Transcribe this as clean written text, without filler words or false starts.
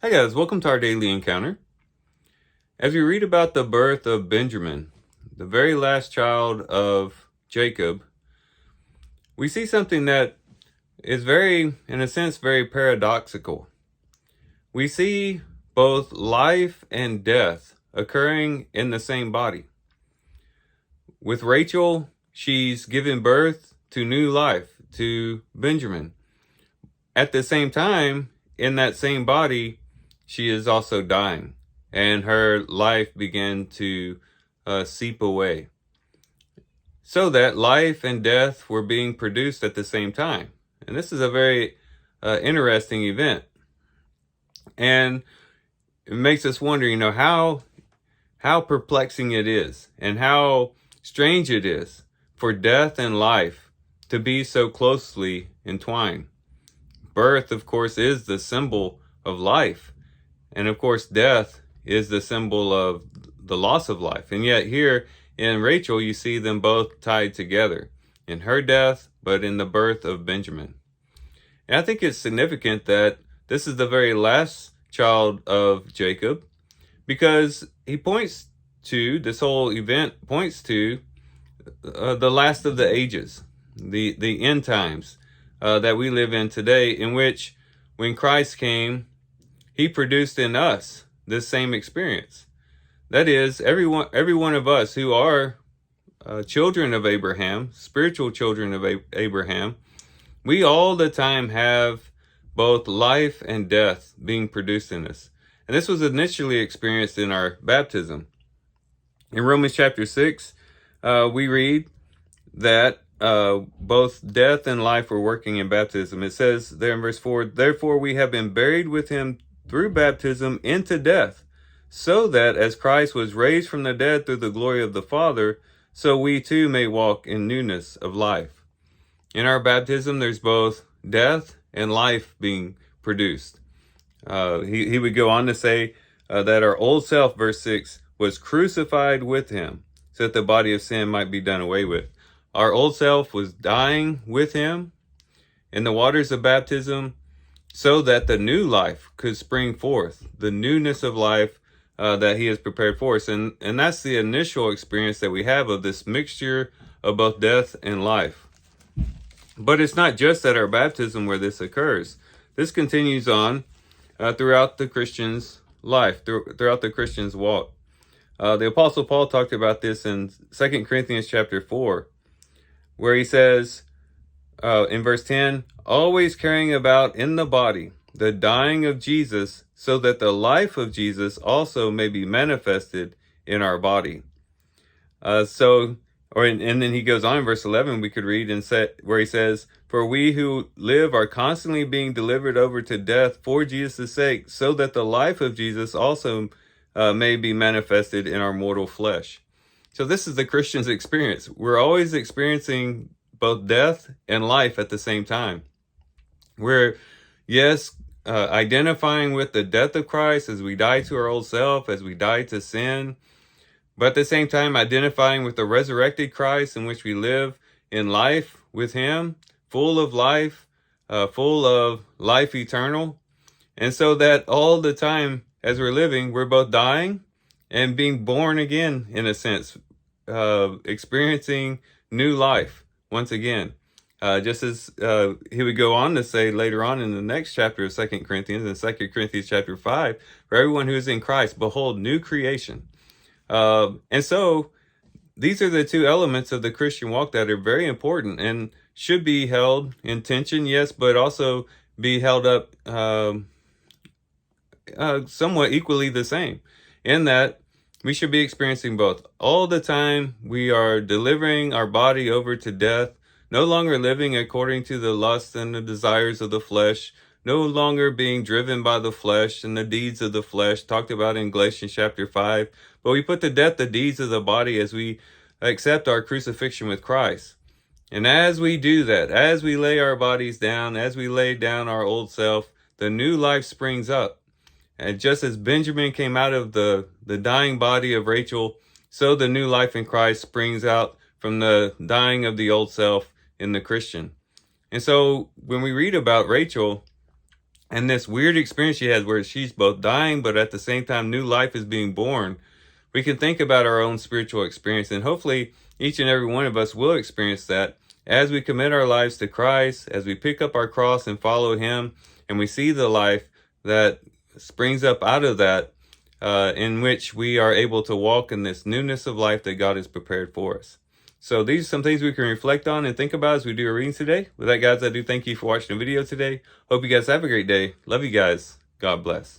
Hey guys, welcome to our daily encounter. As we read about the birth of Benjamin, the very last child of Jacob, we see something that is very, in a sense, very paradoxical. We see both life and death occurring in the same body. With Rachel, she's given birth to new life, to Benjamin. At the same time, in that same body, she is also dying, and her life began to seep away. So that life and death were being produced at the same time. And this is a very interesting event. And it makes us wonder, how perplexing it is and how strange it is for death and life to be so closely entwined. Birth, of course, is the symbol of life. And of course, death is the symbol of the loss of life. And yet here in Rachel, you see them both tied together in her death, but in the birth of Benjamin. And I think it's significant that this is the very last child of Jacob, because this whole event points to the last of the ages, the end times that we live in today, in which when Christ came, he produced in us this same experience. That is, every one of us who are children of Abraham, spiritual children of Abraham, we all the time have both life and death being produced in us. And this was initially experienced in our baptism. In Romans chapter 6, we read that both death and life were working in baptism. It says there in verse 4, "Therefore we have been buried with him through baptism into death, so that as Christ was raised from the dead through the glory of the Father, so we too may walk in newness of life." In our baptism, there's both death and life being produced. He would go on to say that our old self, verse 6, was crucified with him, so that the body of sin might be done away with. Our old self was dying with him in the waters of baptism, so that the new life could spring forth, the newness of life that he has prepared for us. And that's the initial experience that we have of this mixture of both death and life. But it's not just at our baptism where this occurs. This continues on throughout the Christian's life, throughout the Christian's walk. The Apostle Paul talked about this in 2 Corinthians chapter 4, where he says in verse 10, "Always carrying about in the body the dying of Jesus, so that the life of Jesus also may be manifested in our body." And then he goes on in verse 11, we could read where he says, "For we who live are constantly being delivered over to death for Jesus' sake, so that the life of Jesus also may be manifested in our mortal flesh." So this is the Christian's experience. We're always experiencing both death and life at the same time. We're, yes, identifying with the death of Christ as we die to our old self, as we die to sin, but at the same time identifying with the resurrected Christ, in which we live in life with him, full of life eternal. And so that all the time as we're living, we're both dying and being born again, in a sense, experiencing new life once again. Just as he would go on to say later on in the next chapter of 2 Corinthians, in 2 Corinthians chapter 5, "For everyone who is in Christ, behold, new creation." And so these are the two elements of the Christian walk that are very important and should be held in tension, yes, but also be held up somewhat equally the same, in that we should be experiencing both. All the time we are delivering our body over to death, no longer living according to the lusts and the desires of the flesh, no longer being driven by the flesh and the deeds of the flesh, talked about in Galatians chapter 5. But we put to death the deeds of the body as we accept our crucifixion with Christ. And as we do that, as we lay our bodies down, as we lay down our old self, the new life springs up. And just as Benjamin came out of the dying body of Rachel, so the new life in Christ springs out from the dying of the old self in the Christian. And so when we read about Rachel, and this weird experience she has where she's both dying, but at the same time, new life is being born. We can think about our own spiritual experience, and hopefully each and every one of us will experience that as we commit our lives to Christ, as we pick up our cross and follow him, and we see the life that springs up out of that, in which we are able to walk in this newness of life that God has prepared for us. So these are some things we can reflect on and think about as we do our readings today. With that, guys, I do thank you for watching the video today. Hope you guys have a great day. Love you guys. God bless.